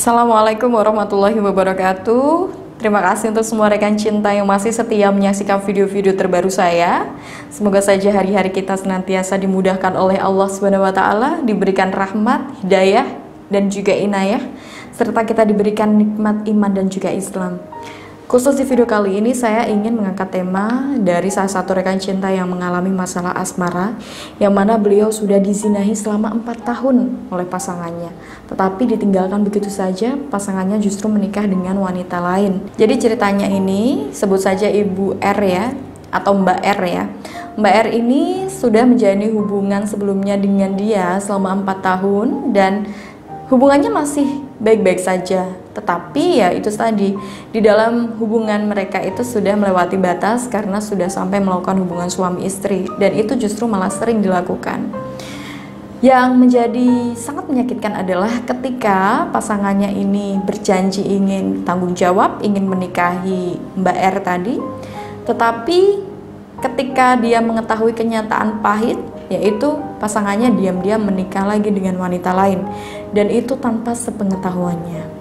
Assalamualaikum warahmatullahi wabarakatuh. Terima kasih untuk semua rekan cinta yang masih setia menyaksikan video-video terbaru saya. Semoga saja hari-hari kita senantiasa dimudahkan oleh Allah SWT, diberikan rahmat, hidayah, dan juga inayah, serta kita diberikan nikmat iman dan juga Islam. Khusus di video kali ini saya ingin mengangkat tema dari salah satu rekan cinta yang mengalami masalah asmara, yang mana beliau sudah dizinahi selama 4 tahun oleh pasangannya, tetapi ditinggalkan begitu saja. Pasangannya justru menikah dengan wanita lain. Jadi ceritanya ini, sebut saja Ibu R ya, atau Mbak R ya. Mbak R ini sudah menjalani hubungan sebelumnya dengan dia selama 4 tahun dan hubungannya masih baik-baik saja. Tetapi ya itu tadi, di dalam hubungan mereka itu sudah melewati batas karena sudah sampai melakukan hubungan suami istri, dan itu justru malah sering dilakukan. Yang menjadi sangat menyakitkan adalah ketika pasangannya ini berjanji ingin tanggung jawab, ingin menikahi Mbak R tadi, tetapi ketika dia mengetahui kenyataan pahit, yaitu pasangannya diam-diam menikah lagi dengan wanita lain, dan itu tanpa sepengetahuannya.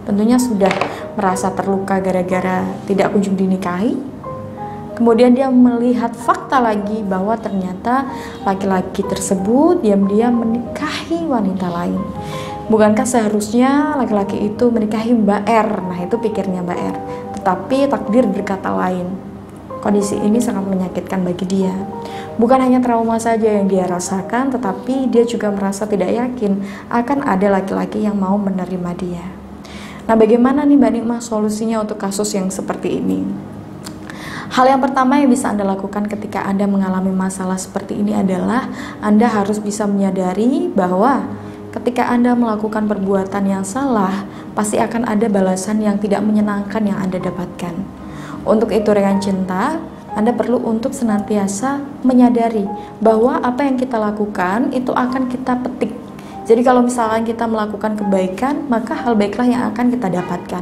Tentunya sudah merasa terluka gara-gara tidak kunjung dinikahi. Kemudian dia melihat fakta lagi bahwa ternyata laki-laki tersebut diam-diam menikahi wanita lain. Bukankah seharusnya laki-laki itu menikahi Mbak R? Nah, itu pikirnya Mbak R. Tetapi takdir berkata lain. Kondisi ini sangat menyakitkan bagi dia. Bukan hanya trauma saja yang dia rasakan, tetapi dia juga merasa tidak yakin akan ada laki-laki yang mau menerima dia. Nah, bagaimana nih Mbak Nikmah solusinya untuk kasus yang seperti ini? Hal yang pertama yang bisa Anda lakukan ketika Anda mengalami masalah seperti ini adalah Anda harus bisa menyadari bahwa ketika Anda melakukan perbuatan yang salah, pasti akan ada balasan yang tidak menyenangkan yang Anda dapatkan. Untuk itu rekan cinta, Anda perlu untuk senantiasa menyadari bahwa apa yang kita lakukan itu akan kita petik. Jadi kalau misalkan kita melakukan kebaikan, maka hal baiklah yang akan kita dapatkan.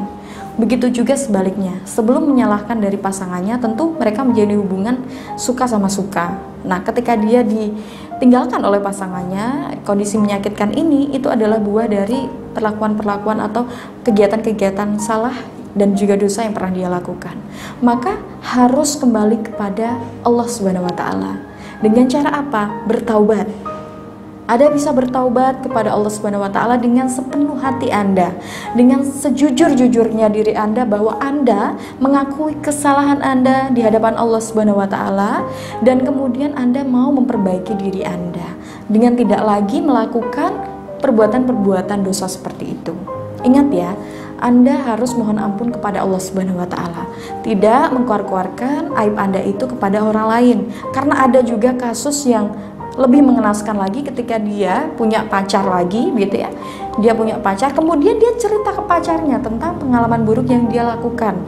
Begitu juga sebaliknya, sebelum menyalahkan dari pasangannya, tentu mereka menjadi hubungan suka sama suka. Nah, ketika dia ditinggalkan oleh pasangannya, kondisi menyakitkan ini, itu adalah buah dari perlakuan-perlakuan atau kegiatan-kegiatan salah dan juga dosa yang pernah dia lakukan. Maka harus kembali kepada Allah SWT. Dengan cara apa? Bertaubat. Anda bisa bertaubat kepada Allah SWT dengan sepenuh hati Anda, dengan sejujur-jujurnya diri Anda bahwa Anda mengakui kesalahan Anda di hadapan Allah SWT, dan kemudian Anda mau memperbaiki diri Anda dengan tidak lagi melakukan perbuatan-perbuatan dosa seperti itu. Ingat ya, Anda harus mohon ampun kepada Allah SWT, tidak mengkuar-kuarkan aib Anda itu kepada orang lain, karena ada juga kasus yang lebih mengenaskan lagi ketika dia punya pacar lagi, gitu ya. Dia punya pacar, kemudian dia cerita ke pacarnya tentang pengalaman buruk yang dia lakukan.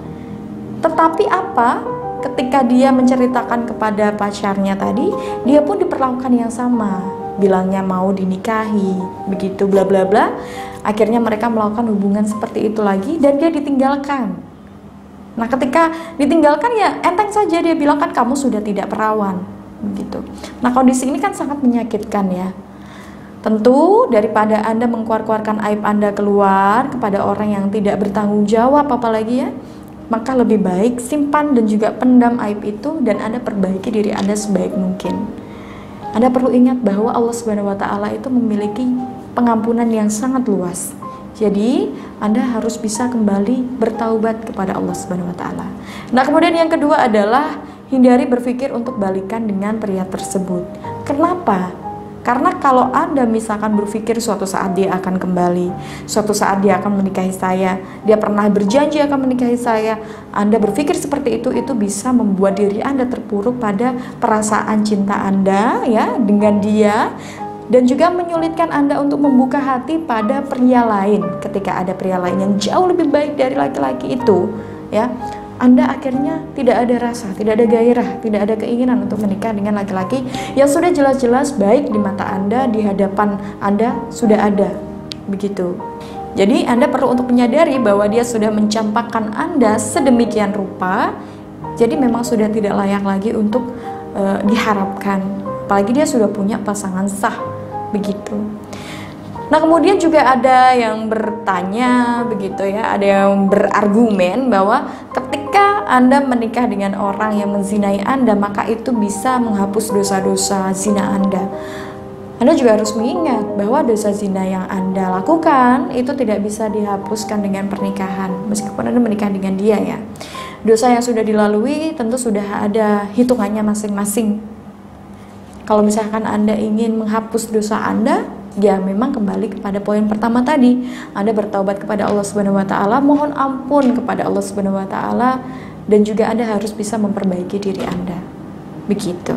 Tetapi apa? Ketika dia menceritakan kepada pacarnya tadi, dia pun diperlakukan yang sama. Bilangnya mau dinikahi, begitu bla bla bla. Akhirnya mereka melakukan hubungan seperti itu lagi dan dia ditinggalkan. Nah, ketika ditinggalkan ya enteng saja dia bilang, kan kamu sudah tidak perawan. Begitu. Nah, kondisi ini kan sangat menyakitkan ya. Tentu daripada Anda mengkuar-kuarkan aib Anda keluar kepada orang yang tidak bertanggung jawab apalagi ya, maka lebih baik simpan dan juga pendam aib itu dan Anda perbaiki diri Anda sebaik mungkin. Anda perlu ingat bahwa Allah SWT itu memiliki pengampunan yang sangat luas. Jadi Anda harus bisa kembali bertaubat kepada Allah SWT. Nah, kemudian yang kedua adalah hindari berpikir untuk balikan dengan pria tersebut. Kenapa? Karena kalau Anda misalkan berpikir suatu saat dia akan kembali, suatu saat dia akan menikahi saya, dia pernah berjanji akan menikahi saya, Anda berpikir seperti itu bisa membuat diri Anda terpuruk pada perasaan cinta Anda ya dengan dia, dan juga menyulitkan Anda untuk membuka hati pada pria lain. Ketika ada pria lain yang jauh lebih baik dari laki-laki itu ya, Anda akhirnya tidak ada rasa, tidak ada gairah, tidak ada keinginan untuk menikah dengan laki-laki yang sudah jelas-jelas baik di mata Anda, di hadapan Anda sudah ada. Begitu. Jadi Anda perlu untuk menyadari bahwa dia sudah mencampakkan Anda sedemikian rupa, jadi memang sudah tidak layak lagi untuk diharapkan. Apalagi dia sudah punya pasangan sah. Begitu. Nah, kemudian juga ada yang bertanya begitu ya, ada yang berargumen bahwa ketika Anda menikah dengan orang yang menzinai Anda, maka itu bisa menghapus dosa-dosa zina Anda. Anda juga harus mengingat bahwa dosa zina yang Anda lakukan itu tidak bisa dihapuskan dengan pernikahan, meskipun Anda menikah dengan dia ya. Dosa yang sudah dilalui tentu sudah ada hitungannya masing-masing. Kalau misalkan Anda ingin menghapus dosa Anda, ya memang kembali kepada poin pertama tadi. Anda bertaubat kepada Allah Subhanahu wa taala, mohon ampun kepada Allah Subhanahu wa taala, dan juga Anda harus bisa memperbaiki diri Anda. Begitu.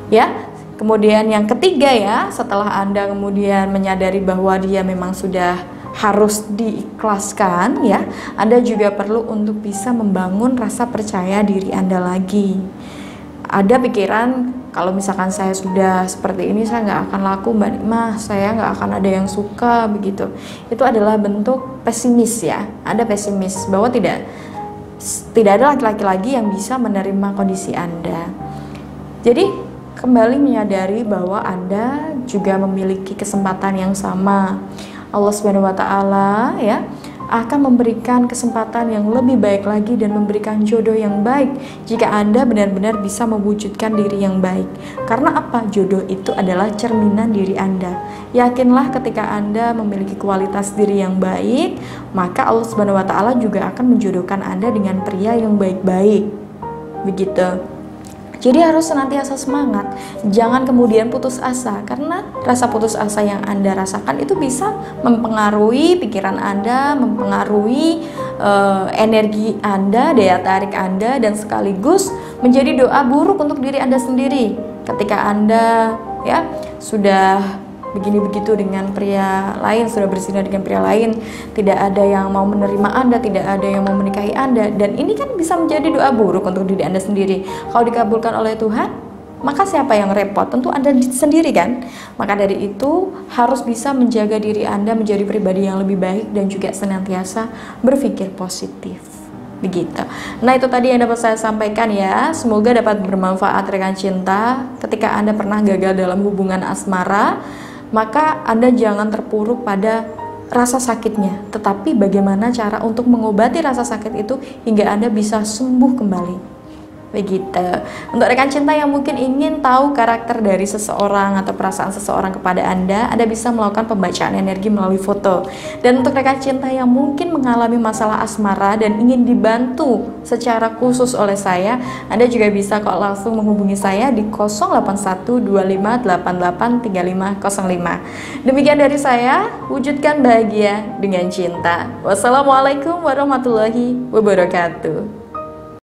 Ya. Kemudian yang ketiga ya, setelah Anda kemudian menyadari bahwa dia memang sudah harus diikhlaskan ya, Anda juga perlu untuk bisa membangun rasa percaya diri Anda lagi. Ada pikiran, kalau misalkan saya sudah seperti ini, saya nggak akan laku Mbak Nikmah, saya nggak akan ada yang suka begitu. Itu adalah bentuk pesimis ya, ada pesimis bahwa tidak ada laki-laki lagi yang bisa menerima kondisi Anda. Jadi kembali menyadari bahwa Anda juga memiliki kesempatan yang sama. Allah Subhanahu wa taala ya akan memberikan kesempatan yang lebih baik lagi dan memberikan jodoh yang baik jika Anda benar-benar bisa mewujudkan diri yang baik. Karena apa? Jodoh itu adalah cerminan diri Anda. Yakinlah ketika Anda memiliki kualitas diri yang baik, maka Allah Subhanahu wa taala juga akan menjodohkan Anda dengan pria yang baik-baik. Begitu. Jadi harus senantiasa semangat, jangan kemudian putus asa, karena rasa putus asa yang Anda rasakan itu bisa mempengaruhi pikiran Anda, mempengaruhi energi Anda, daya tarik Anda, dan sekaligus menjadi doa buruk untuk diri Anda sendiri. Ketika Anda ya sudah begini begitu dengan pria lain, sudah berzina dengan pria lain, tidak ada yang mau menerima Anda, tidak ada yang mau menikahi Anda, dan ini kan bisa menjadi doa buruk untuk diri Anda sendiri. Kalau dikabulkan oleh Tuhan, maka siapa yang repot? Tentu Anda sendiri kan. Maka dari itu harus bisa menjaga diri Anda menjadi pribadi yang lebih baik dan juga senantiasa berpikir positif. Begitu. Nah, itu tadi yang dapat saya sampaikan ya. Semoga dapat bermanfaat rekan cinta. Ketika Anda pernah gagal dalam hubungan asmara, maka Anda jangan terpuruk pada rasa sakitnya, tetapi bagaimana cara untuk mengobati rasa sakit itu hingga Anda bisa sembuh kembali. Begitu. Untuk rekan cinta yang mungkin ingin tahu karakter dari seseorang atau perasaan seseorang kepada Anda bisa melakukan pembacaan energi melalui foto. Dan untuk rekan cinta yang mungkin mengalami masalah asmara dan ingin dibantu secara khusus oleh saya, Anda juga bisa kok langsung menghubungi saya di 081258383505. Demikian dari saya, wujudkan bahagia dengan cinta. Wassalamualaikum warahmatullahi wabarakatuh.